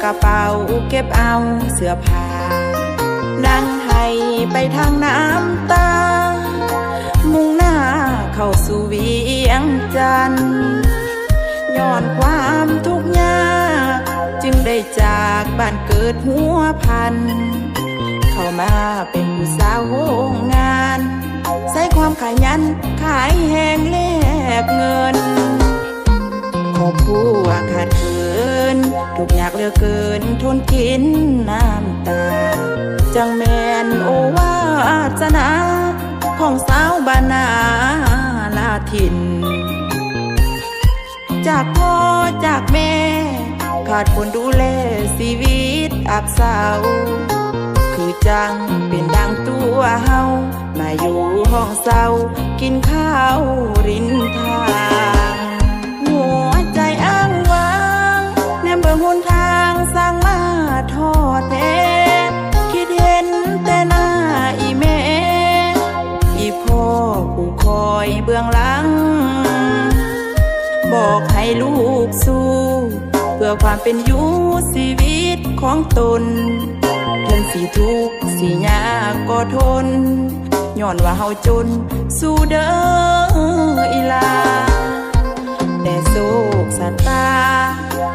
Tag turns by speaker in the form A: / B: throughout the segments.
A: กระเป๋าเก็บเอาเสื้อผ้านั่งให้ไปทางน้ำตามุ่งหน้าเข้าสู่เวียงจันทน์ย้อนความทุกข์ยากจึงได้จากบ้านเกิดหัวพันเข้ามาเป็นผู้สาวโรงงานใช้ความขยันขายแห้งแลกเงินครอบครัวขาดเกินทุกอยากเหลือเกินทนกินน้ำตาจังแมนโอวาสนาของสาวบ้านนาลาถิ่นจากพ่อจากแม่ขาดคนดูแลชีวิตอับเศร้าคือจังเป็นดังตัวเฮามาอยู่ห้องเศร้ากินข้าวรินทางหัวใจอ้างว้างแนมเบิ่งหนทางสร้างมาทอดแท้คิดเห็นแต่หน้าอีแม่อีพ่อผู้คอยเบื้องหลังบอกให้ลูกสู้เพื่อความเป็นอยู่ชีวิตของตนถึงสิทุกข์สิยากก็ทนย้อนว่าเฮาจนสู้เด้ออีลาแต่โศกสตา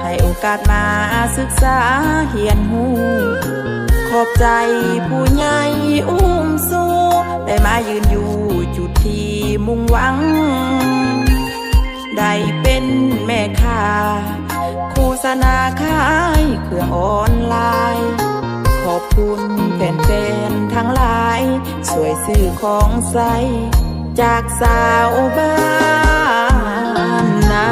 A: ให้โอกาสมาศึกษาเฮียนหูขอบใจผู้ใหญ่อุ้มสู้ได้มายืนอยู่จุดที่มุ่งหวังได้เป็นแม่ค้าโฆษณาขายเครื่องออนไลน์ขอบคุณแฟนๆทั้งหลายช่วยซื้อของใส่จากสาวบ้านนา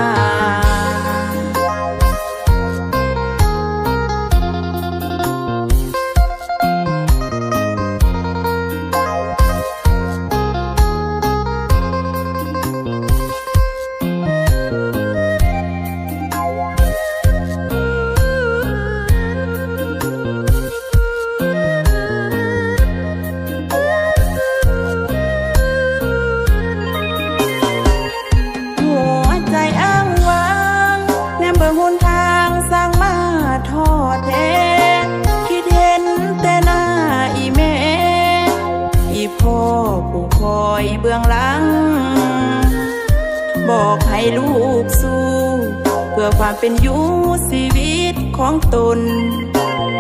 A: เบื้องหลังบอกให้ลูกสู้เพื่อความเป็นอยู่ชีวิตของตน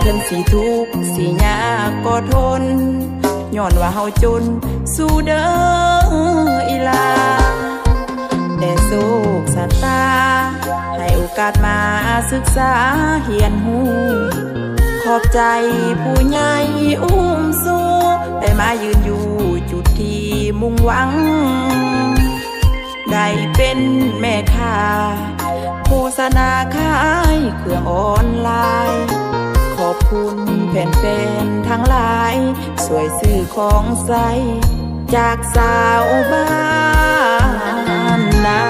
A: ถึงสิทุกข์สิยากก็ทนย้อนว่าเฮาจนสู้เด้ออีลาแต่โศกสตาให้โอกาสมาศึกษาเฮียนหูขอบใจผู้ใหญ่อุ้มสู้ได้มายืนอยู่จุดที่มุ่งหวังได้เป็นแม่ค้าโฆษณาขายเครื่องออนไลน์ขอบคุณแฟนๆทั้งหลายช่วยซื้อของใส่จากสาวบ้านนา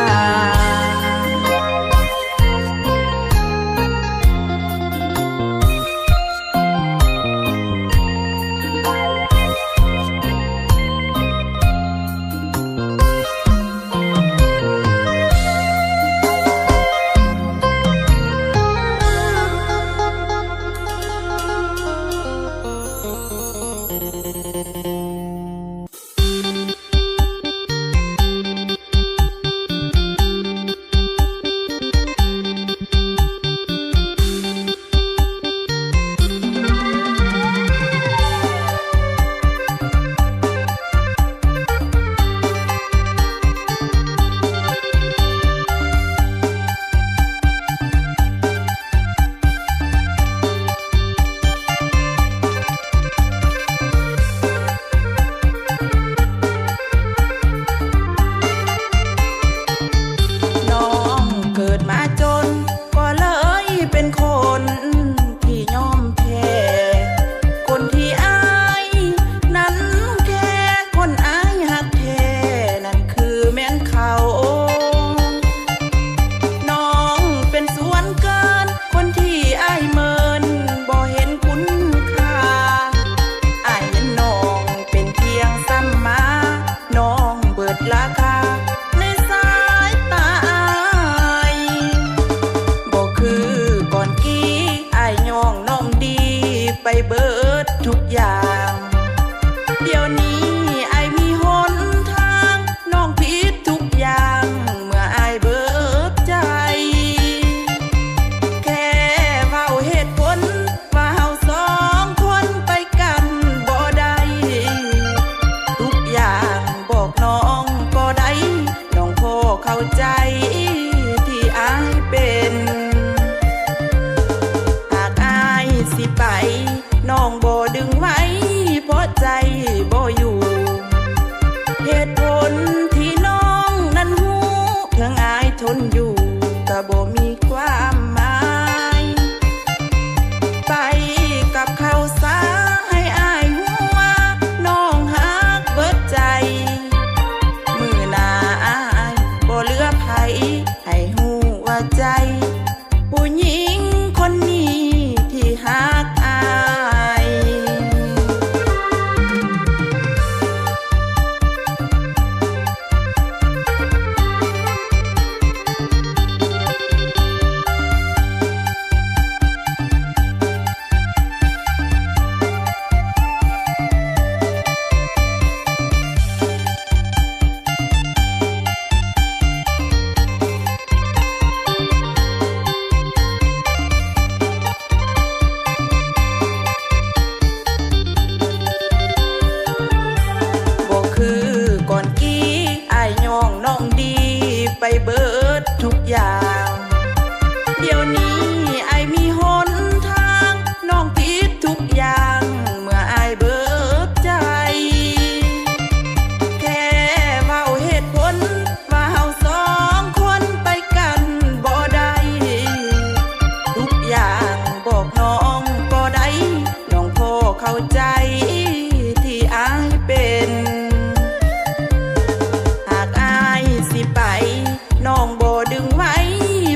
A: น้องบ่ดึงไว้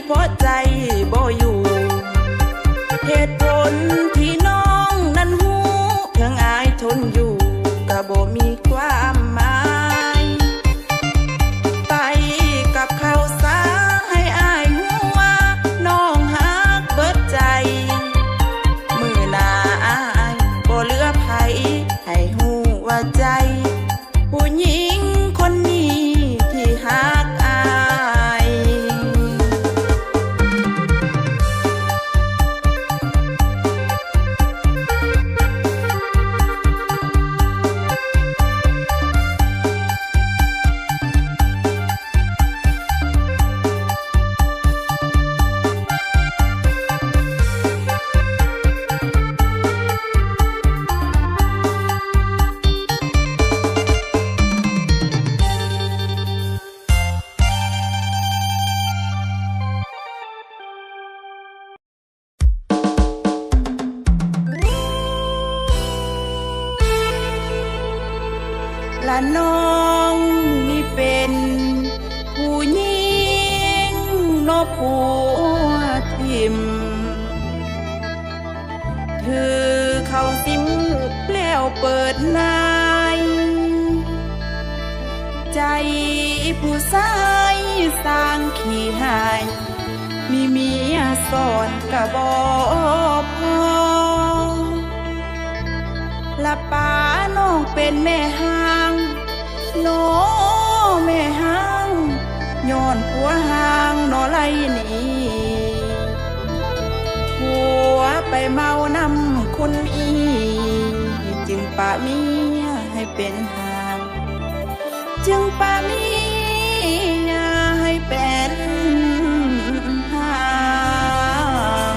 A: เพราะใจบ่อยู่เหตุผลที่น้องนั้นหูเพียงอายทนอยู่ก็บ่มีความหมายไต่กับเขาซะให้อายหูว่าน้องฮักเบิดใจมือหน้าอายบ่เหลือไผให้หูว่าใจผู้หญิงคนนี้ที่ฮักอายและน้องนี่เป็นผู้หญิงนอกผัวทิมถือเขาสิมแล้วเปิดนายใจผู้ชายสร้างขี้หายมีเมียสอนกะบ่พอละป้าน้องเป็นแม่ห้างโนแม่ห้างย้อนผัวห้างนอไล่หนีผัวไปเมานำคนอีจึงป้าเมียให้เป็นห้างจึงป้าเมียให้เป็นห้าง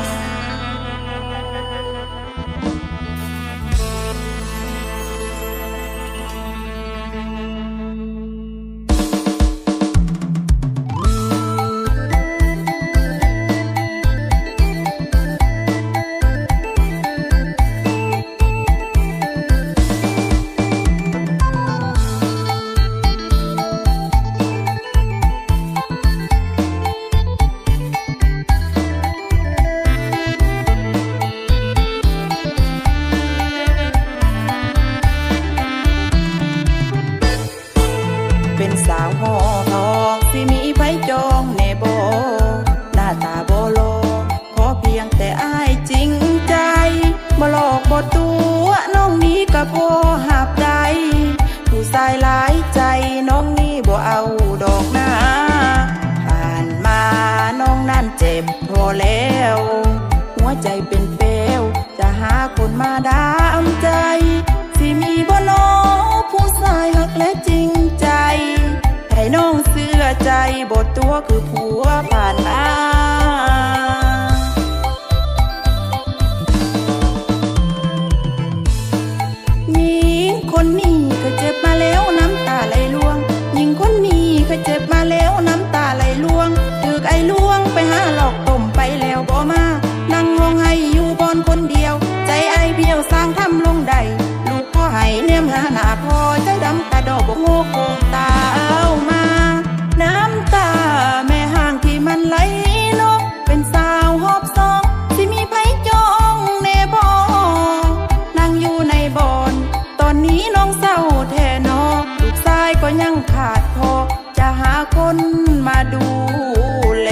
A: เป็นสาวห่อทองสิมีไผจองแน่บ่หน้าตาบ่หล่อขอเพียงแต่อ้ายจริงใจบ่หลอกบ่ตัวน้องนี้ก็พอหับได้ผู้ชายหลายใจน้องนี้บ่เอาดอกหน้าผ่านมาน้องนั่นเจ็บพอแล้วหัวใจเป็นเปลวจะหาคนมาดามใจสิมีบ่น้อผู้ชายหักและจริงใจให้น้องเสื้อใจบทตัวคือผัวผ่านมาหญิงคนนี้เคยเจ็บมาแล้วน้ำตาไหลล่วงหญิงคนนี้เคยเจ็บมาแล้วน้ำตาไหลล่วงถึกไอ้ล่วงไปหาหลอกต้มไปแล้วบ่มานั่งห้องให้อยู่บอนคนเดียวใจไอ้เบี้ยวสร้างทำลงใดลูกพ่อให้เนียมหาหน้าพ่อใจดำกระดอกบ่โง่โกงตาเอามาน้ำตาแม่ห่างที่มันไหลนกเป็นสาวหอบซองที่มีไผจองแน่บ่นั่งอยู่ในบ่อนตอนนี้น้องเศร้าแท้นอลูกชายก็ยังขาดพอจะหาคนมาดูแล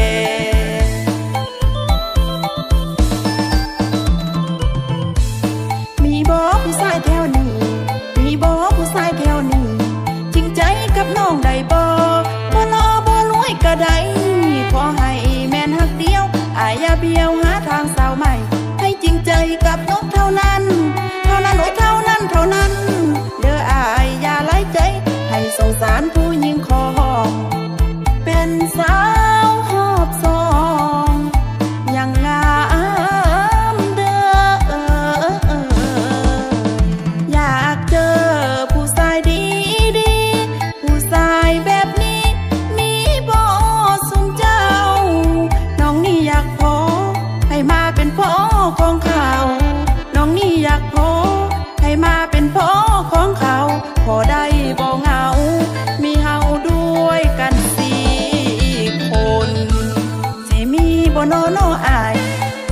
A: มีบ่ผู้ชายแถวนี้มีบ่ผู้ชายแถวนี้จริงใจกับน้องได้บ่บ่รอบ่รวยก็ได้ขอให้แม่นฮักเดียวอายอย่าเบี้ยวหาทางสาวใหม่ให้จริงใจกับน้องเท่านั้นเท่านั้นโอ้ยเท่านั้นเท่านั้นเด้ออายอย่าไล่ใจให้สงสารผู้หญิงของเป็นสาวหอบซองยังงามเด้ออยากเจอผู้ชายดีดีผู้ชายแบบนี้มีบ่สุมเจ้าน้องนี่อยากพอให้มาเป็นพ่อของเขาน้องนี่อยากพอให้มาเป็นพ่อของเขาพอได้บ่เหงามีเฮาด้วยกัน4 โนโนอาย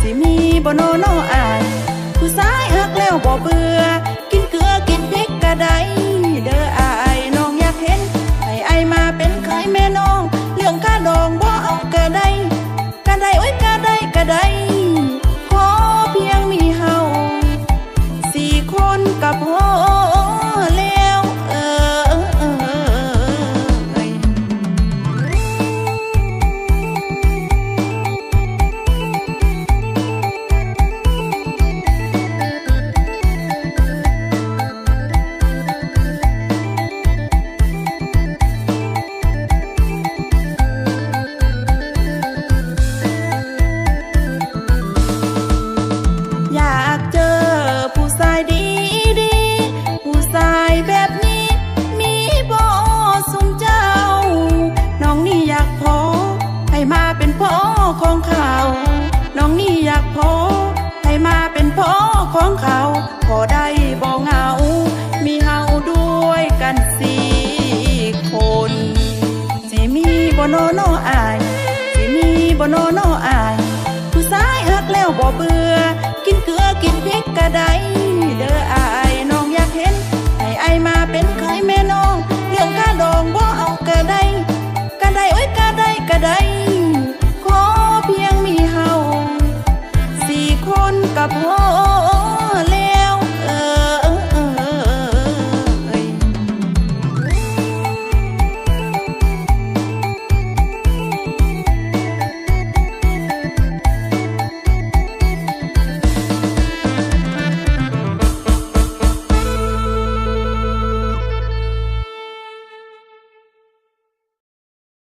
A: สิมีบ่โนโนอายผู้ชายฮักแล้วบ่เบื่อกินเกลือกินพริกกะได้เด้ออายน้องอยากเห็นให้อายมาเป็นเคยแม่น้องเรื่องกะดองบ่เอากะได้กะได้โอ้ยกะได้กะได้ขอเพียงมีเฮา4 คนก็พอแล้วอยากเจอผู้ชายดีดีผู้ชายแบบนี้มีบ่สุมเจ้าน้องนี่อยากพอให้มาเป็นพ่อของเขาน้องนี่อยากพอให้มาเป็นพ่อของเขาพอได้บ่เหงามีเฮาด้วยกัน4 คนสิมีบ่โนโนอายสิมีบ่โนโนอายผู้ชายฮักแล้วบ่เบื่อกินเกลือกินพริกกะได้เด้ออาย